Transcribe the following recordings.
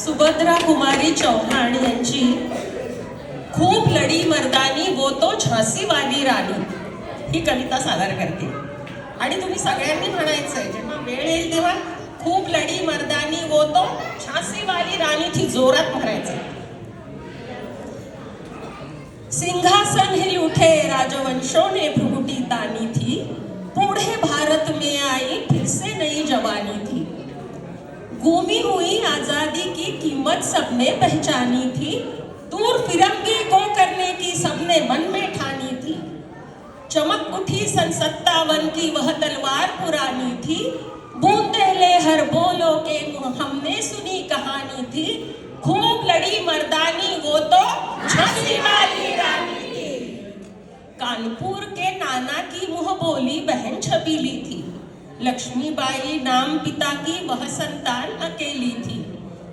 सुभद्रा कुमारी चौहान यांची खूप लढी मर्दानी वो तो झांसी वाली राणी ही कविता सादर करते. आणि तुम्ही सगळ्यांनी म्हणायचंय जेव्हा वेळ येईल तेव्हा खूप लढी मर्दानी वो तो झांसी वाली राणी थी जोरात म्हणायचं. सिंहासन हिल उठे राजवंशों ने भ्रुकुटी तानी थी, बूढ़े भारत में आई फिर से नई जवानी थी. गुमी हुई आजादी की कीमत सबने पहचानी थी, दूर फिरंगी को करने की सबने मन में ठानी थी. चमक उठी सन 57 की वह तलवार पुरानी थी, बूंदे ले हर बोलो के हमने सुनी कहानी थी. खूब लड़ी मर्दानी वो तो झांसी वाली रानी थी. कानपुर के नाना की मुंह बोली बहन छबीली थी, लक्ष्मीबाई नाम पिता की वह संतान अकेली थी.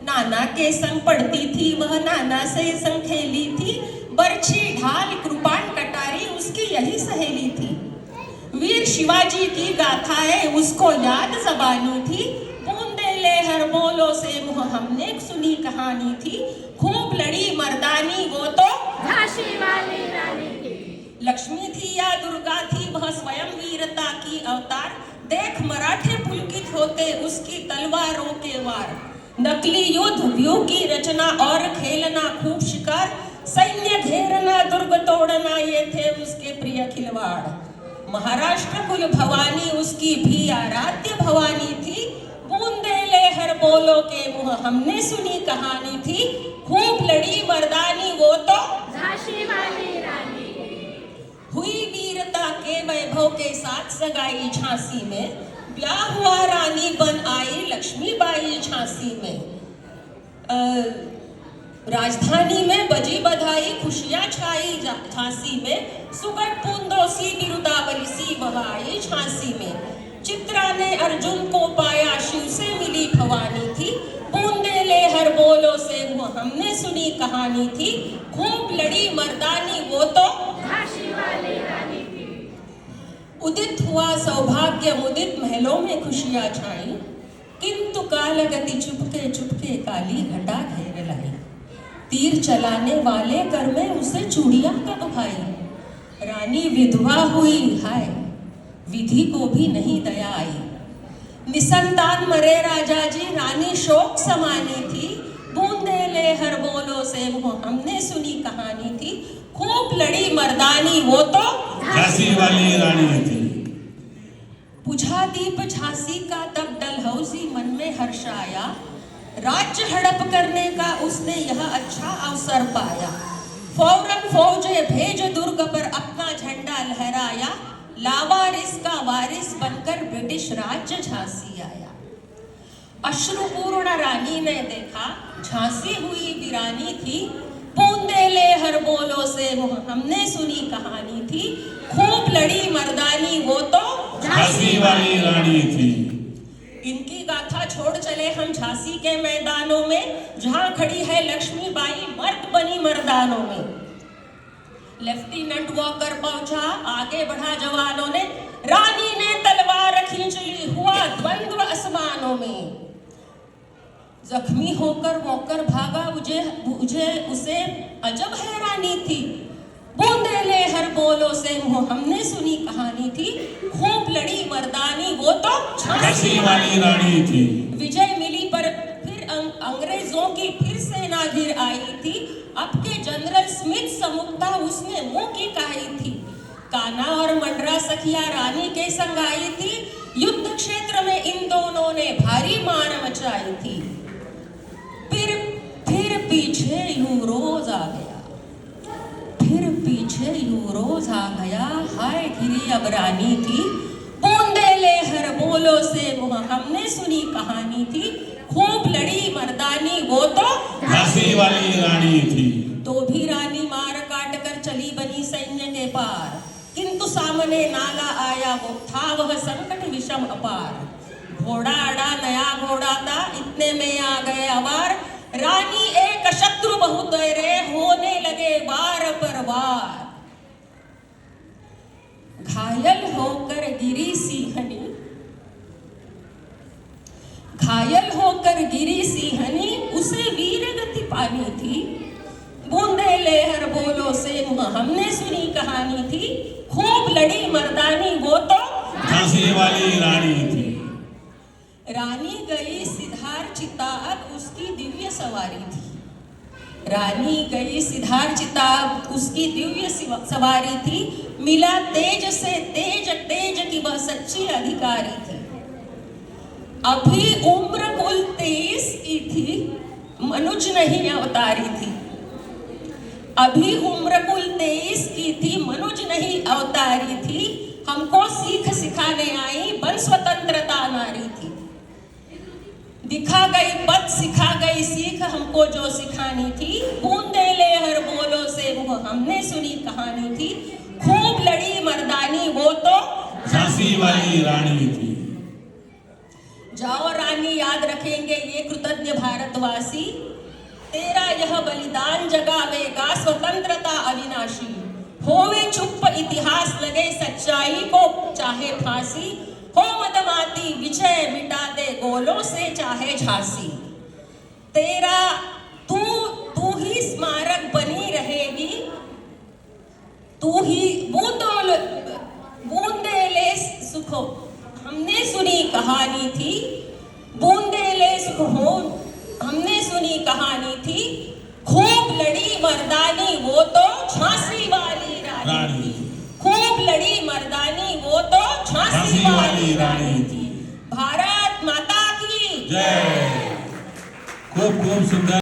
नाना के संग पढ़ती थी वह नाना से संग खेली थी, बर्छी ढाल कृपाण कटारी उसकी यही सहेली थी. वीर शिवाजी की गाथाएं उसको याद जबानी थी, बूंदे ले हर बोलो से मुँह हमने सुनी कहानी थी. खूब लड़ी मर्दानी वो तो झांसी वाली रानी थी. लक्ष्मी थी या दुर्गा थी वह स्वयं वीरता की अवतार. देख मराठे पुलकित होते उसकी तलवारों के वार. नकली युद्ध व्यू की रचना और खेलना खूब शिकार, सैन्य घेरना दुर्ग तोड़ना ये थे उसके प्रिय खिलवाड़. महाराष्ट्र कुल भवानी उसकी भी आराध्य भवानी थी, बूंदे ले हर बोलो के मुँह हमने सुनी कहानी थी. खूब लड़ी मर्दानी वो तो झांसी वाली रानी हुई वीरता के वैभव के साथ सगाई झांसी में. ब्याह हुआ रानी बन आई लक्ष्मीबाई झांसी में. राजधानी में बजी बधाई खुशियां छाई झांसी में. सुगट बूंदों सी बिरुदावली सी बहाई झांसी में. चित्रा ने अर्जुन को पाया शिव से मिली भवानी थी, बूंदे ले हर बोलो से वो हमने सुनी कहानी थी. खूब लड़ी मर्दानी वो तो झांसी वाली रानी थी. उदित हुआ सौभाग्य मुदित महलों में खुशियां छाई, किंतु कालगति चुपके चुपके काली घटा घेर लाई. तीर चलाने वाले कर में उसे चूड़ियां कब भाई, रानी विधवा हुई हाय विधि को भी नहीं दया आई. निसंतान मरे राजा जी रानी शोक समानी थी, बूंदे ले हर बोलो से वो हमने सुनी कहानी थी. खूब लड़ी मर्दानी वो तो झांसी वाली रानी थी. बुझा दीप झांसी का तब डलहौसी मन में हर्ष आया, राज्य हड़प करने का उसने यह अच्छा अवसर पाया. फौरन फौजे भेज दुर्ग पर अपना झंडा लहराया, लावारिस का वारिस बनकर ब्रिटिश राज्य झांसी आया. अश्रुपूर्ण रानी ने देखा झांसी हुई वीरानी थी, बूंदे ले हर बोलो से हमने सुनी कहानी थी. खूब लड़ी मर्दानी वो तो झांसी वाली रानी थी. इनकी गाथा छोड़ चले हम झांसी के मैदानों में, जहां खड़ी है लक्ष्मीबाई मर्द बनी मर्दानों में. लेफ्टिनेंट वॉकर पहुंचा आगे बढ़ा जवानों ने, रानी ने तलवार खींच ली हुआ द्वंद्व आसमानों में. जख्मी होकर वॉकर भागा उसे अजब हैरानी थी, बूंदे ले हर बोलो से हमने सुनी कहानी थी. खूब लड़ी मर्दानी वो तो झांसी वाली रानी थी. विजय मिली पर फिर अंग्रेजों की फिर सेना घिर आई थी. अब के जनरल स्मिथ समुक्ता उसने मुंह की कहाई थी. कान्हा और मंडरा सखिया रानी के संग आई थी, युद्ध क्षेत्र में इन दोनों ने भारी मार मचाई थी. फिर पीछे यूरोज आ गया, फिर पीछे यूरोज आ गया, हाय गिरी अब रानी थी. बूंदे ले हर बोलो से वो हमने सुनी कहानी थी. खूब लड़ी मर्दानी वो तो झांसी वाली रानी थी. तो भी रानी मार काट कर चली बनी सैन्य के पार, किंतु सामने नाला आया वो था वह संकट विषम अपार. घोड़ा अड़ा नया घोड़ा था इतने में आ गए अवार, रानी एक शत्रु बहुत रे होने लगे वार पर वार. घायल होकर गिरी सिंहनी, घायल होकर गिरी सिंहनी, उसे तूफानी थी। बूंदे लहर बोलो से हमने सुनी कहानी थी। खूब लड़ी मर्दानी वो तो झांसी वाली रानी थी। रानी गई सिद्धार्थ चिताब उसकी दिव्य सवारी थी। रानी गई सिद्धार्थ चिताब उसकी दिव्य सवारी थी। मिला तेज से तेज, तेज की वह सच्ची अधिकारी थी। अभी उम्र कुल 23 की थी, मनुज नहीं अवतारी थी। अभी उम्र कुल 23 की थी, मनुज नहीं अवतारी थी। हमको सीख सिखाने आई, बन स्वतंत्रता नारी थी। दिखा गई पथ, सिखा गई सीख, हमको जो सिखानी थी। बूंदे लहर बोलो से वो हमने सुनी कहानी थी। खूब लड़ी मर्दानी वो तो झांसी वाली रानी थी। जाओ रानी, याद रखेंगे ये कृतज्ञ भारतवासी। तेरा यह बलिदान जगावेगा स्वतंत्रता अविनाशी। होवे चुप इतिहास, लगे सच्चाई को चाहे फांसी। हो मदमाती विजय, मिटा दे गोलों से चाहे झांसी। तेरा तू ही स्मारक बनी रहेगी। तू ही बूंदेले सुख हमने सुनी कहानी थी। बूंदेले सुख हो हमने सुनी कहानी थी। खूब लड़ी मर्दानी वो तो झांसी वाली रानी थी। खूब लड़ी मर्दानी वो तो झांसी वाली रानी थी। भारत माता की जय। खूब खूब सुंदर।